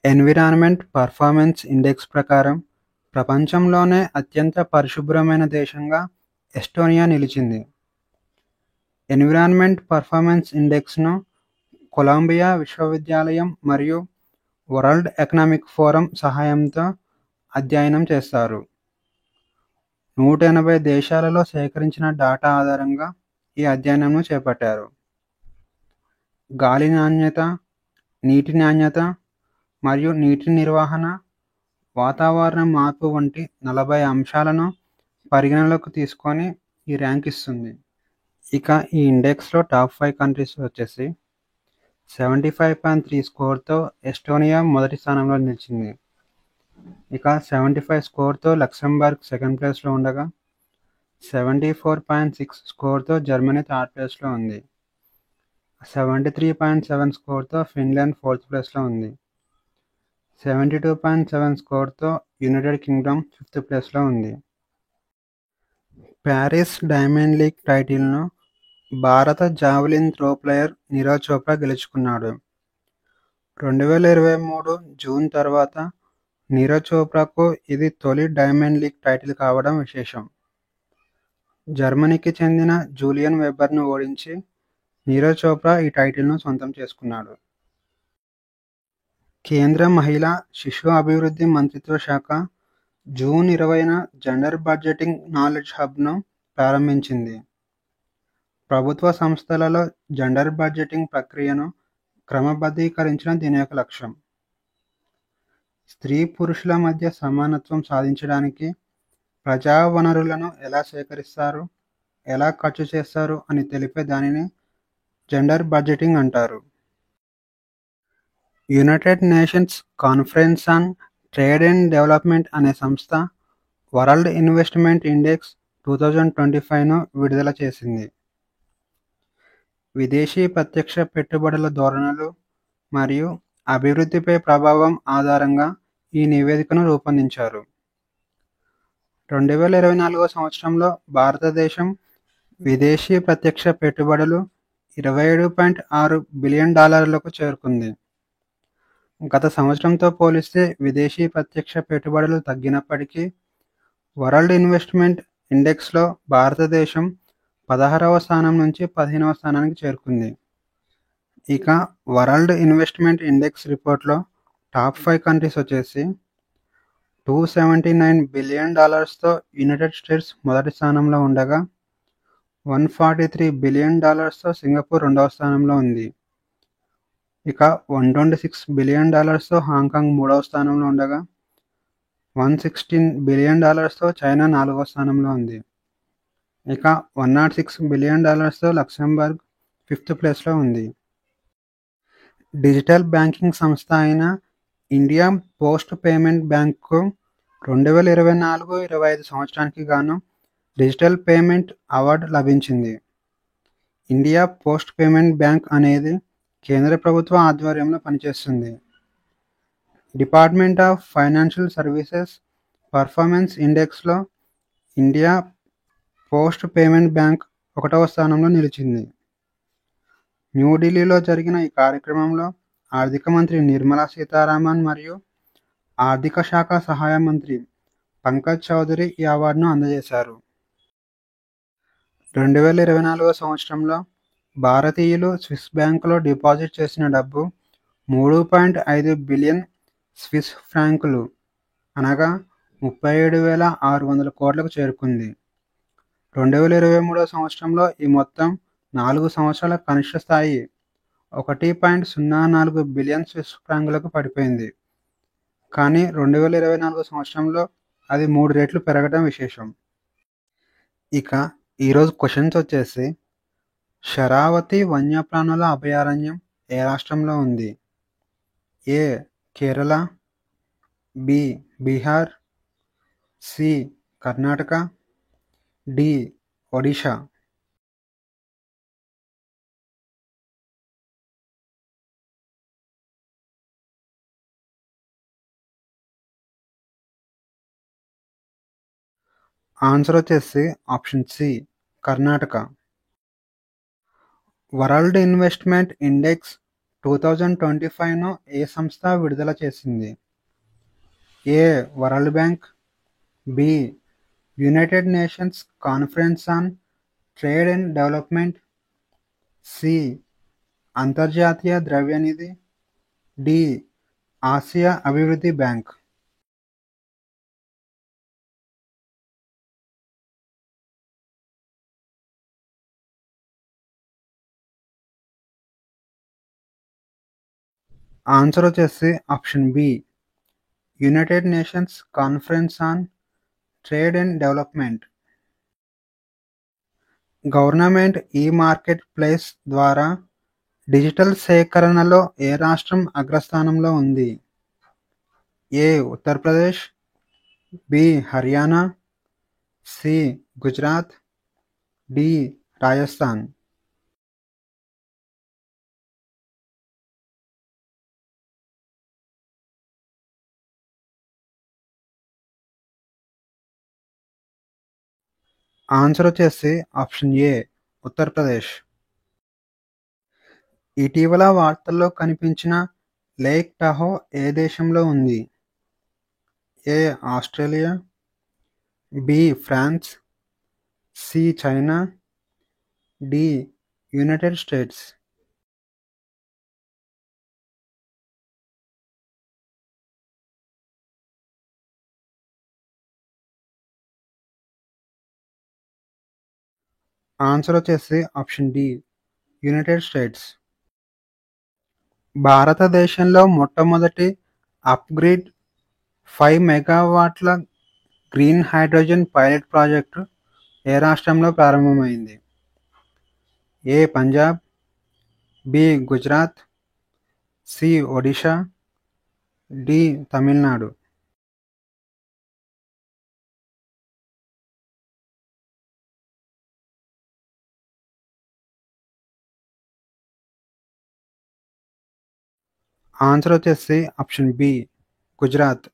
Environment performance index ప్రకారం ప్రపంచంలోనే అత్యంత పరిశుభ్రమైన దేశంగా ఎస్టోనియా నిలిచింది. ఎన్విరాన్మెంట్ పర్ఫార్మెన్స్ ఇండెక్స్ను కొలంబియా విశ్వవిద్యాలయం మరియు వరల్డ్ ఎకనామిక్ ఫోరం సహాయంతో అధ్యయనం చేస్తారు. 180 దేశాలలో సేకరించిన డేటా ఆధారంగా ఈ అధ్యయనంను చేపట్టారు. గాలి నాణ్యత, నీటి నాణ్యత మరియు నీటి నిర్వహణ, వాతావరణ మార్పు వంటి 40 అంశాలను పరిగణనలోకి తీసుకొని ఈ ర్యాంక్ ఇస్తుంది. ఇక ఈ ఇండెక్స్లో టాప్ 5 కంట్రీస్ వచ్చేసి 75.3 స్కోర్తో ఎస్టోనియా మొదటి స్థానంలో నిలిచింది. ఇక 75 స్కోర్తో లక్సెంబర్గ్ సెకండ్ ప్లేస్లో ఉండగా 74.6 స్కోర్తో జర్మనీ థర్డ్ ప్లేస్లో ఉంది. 73.7 స్కోర్తో ఫిన్లాండ్ ఫోర్త్ ప్లేస్లో ఉంది. 72.7 స్కోర్తో యునైటెడ్ కింగ్డమ్ ఫిఫ్త్ ప్లేస్లో ఉంది. ప్యారిస్ డైమండ్ లీగ్ టైటిల్ను భారత javelin throw player Neeraj Chopra గెలుచుకున్నాడు. 2023 జూన్ తర్వాత నీరజ్ చోప్రాకు ఇది తొలి డైమండ్ లీగ్ టైటిల్ కావడం విశేషం. జర్మనీకి చెందిన జూలియన్ వెబర్ను ఓడించి నీరజ్ చోప్రా ఈ టైటిల్ను సొంతం చేసుకున్నాడు. కేంద్ర మహిళా శిశు అభివృద్ధి మంత్రిత్వ శాఖ జూన్ 20న జెండర్ బడ్జెటింగ్ నాలెడ్జ్ హబ్ను ప్రారంభించింది. ప్రభుత్వ సంస్థలలో జెండర్ బడ్జెటింగ్ ప్రక్రియను క్రమబద్ధీకరించడం దీని యొక్క లక్ష్యం. స్త్రీ పురుషుల మధ్య సమానత్వం సాధించడానికి ప్రజా వనరులను ఎలా సేకరిస్తారు, ఎలా ఖర్చు చేస్తారు అని తెలిపే దానిని జెండర్ బడ్జెటింగ్ అంటారు. United nations conference on trade and development అనే సంస్థ వరల్డ్ ఇన్వెస్ట్మెంట్ ఇండెక్స్ 2025ను విడుదల చేసింది. విదేశీ ప్రత్యక్ష పెట్టుబడుల ధోరణులు మరియు అభివృద్ధిపై ప్రభావం ఆధారంగా ఈ నివేదికను రూపొందించారు. 2024 సంవత్సరంలో భారతదేశం విదేశీ ప్రత్యక్ష పెట్టుబడులు $27.6 బిలియన్ చేరుకుంది. గత సంవత్సరంతో పోలిస్తే విదేశీ ప్రత్యక్ష పెట్టుబడులు తగ్గినప్పటికీ వరల్డ్ ఇన్వెస్ట్మెంట్ ఇండెక్స్లో భారతదేశం 16వ స్థానం నుంచి 15వ స్థానానికి చేరుకుంది. ఇక వరల్డ్ ఇన్వెస్ట్మెంట్ ఇండెక్స్ రిపోర్ట్లో టాప్ 5 కంట్రీస్ వచ్చేసి $279 బిలియన్ యునైటెడ్ స్టేట్స్ మొదటి స్థానంలో ఉండగా $143 బిలియన్ సింగపూర్ రెండవ స్థానంలో ఉంది. ఇక $126 బిలియన్ హాంకాంగ్ మూడవ స్థానంలో ఉండగా $116 బిలియన్ చైనా నాలుగవ స్థానంలో ఉంది. ఇక $106 బిలియన్ లక్సెంబర్గ్ ఫిఫ్త్ ప్లేస్లో ఉంది. డిజిటల్ బ్యాంకింగ్ సంస్థ అయిన ఇండియా పోస్ట్ పేమెంట్ బ్యాంక్కు 2024-25 సంవత్సరానికి గాను డిజిటల్ పేమెంట్ అవార్డు లభించింది. ఇండియా పోస్ట్ పేమెంట్ బ్యాంక్ అనేది కేంద్ర ప్రభుత్వ ఆధ్వర్యంలో పనిచేస్తుంది. Department of financial services performance ఇండెక్స్లో ఇండియా పోస్ట్ పేమెంట్ బ్యాంక్ 1వ స్థానంలో నిలిచింది. న్యూఢిల్లీలో జరిగిన ఈ కార్యక్రమంలో ఆర్థిక మంత్రి నిర్మలా సీతారామన్ మరియు ఆర్థిక శాఖ సహాయ మంత్రి పంకజ్ చౌదరి ఈ అవార్డును అందజేశారు. 2024 సంవత్సరంలో భారతీయులు స్విస్ బ్యాంకులో డిపాజిట్ చేసిన డబ్బు 3.5 బిలియన్ స్విస్ ఫ్రాంకులు అనగా 37,600 కోట్లకు చేరుకుంది. 2023 సంవత్సరంలో ఈ మొత్తం 4 సంవత్సరాల కనిష్ట స్థాయి 1.04 బిలియన్ స్విస్ ఫ్రాంకులకు పడిపోయింది. కానీ 2024 సంవత్సరంలో అది 3 రెట్లు పెరగడం విశేషం. ఇక ఈరోజు క్వశ్చన్స్ వచ్చేసి శరావతి వన్యప్రాణుల అభయారణ్యం ఏ రాష్ట్రంలో ఉంది? A Kerala, B Bihar, C Karnataka, D Odisha. Answer వచ్చేసి option C Karnataka. World investment index 2025ను ఏ సంస్థ విడుదల చేసింది? A. World bank, B. United nations conference on trade and development, C. అంతర్జాతీయ ద్రవ్యనిధి, డి. ఆసియా అభివృద్ధి బ్యాంక్. ఆన్సర్ వచ్చేసి option B, united nations conference on trade and development. Government e market place ద్వారా డిజిటల్ సేకరణలో ఏ రాష్ట్రం అగ్రస్థానంలో ఉంది? A. Uttar Pradesh, B. Haryana, C. Gujarat, D. Rajasthan. Answer వచ్చేసి ఆప్షన్ ఏ, ఉత్తరప్రదేశ్. ఇటీవల వార్తల్లో కనిపించిన లేక్ టహో ఏ దేశంలో ఉంది? A. Australia, B. France, C. China, D. United states. Answer వచ్చేసి ఆప్షన్ డి, యునైటెడ్ స్టేట్స్. భారతదేశంలో మొట్టమొదటి అప్గ్రేడ్ 5 మెగావాట్ల గ్రీన్ హైడ్రోజన్ పైలట్ ప్రాజెక్టు ఏ రాష్ట్రంలో ప్రారంభమైంది? A. Punjab, B. Gujarat, C. Odisha, D. Tamil Nadu. Answer వచ్చేసి ఆప్షన్ బి, గుజరాత్.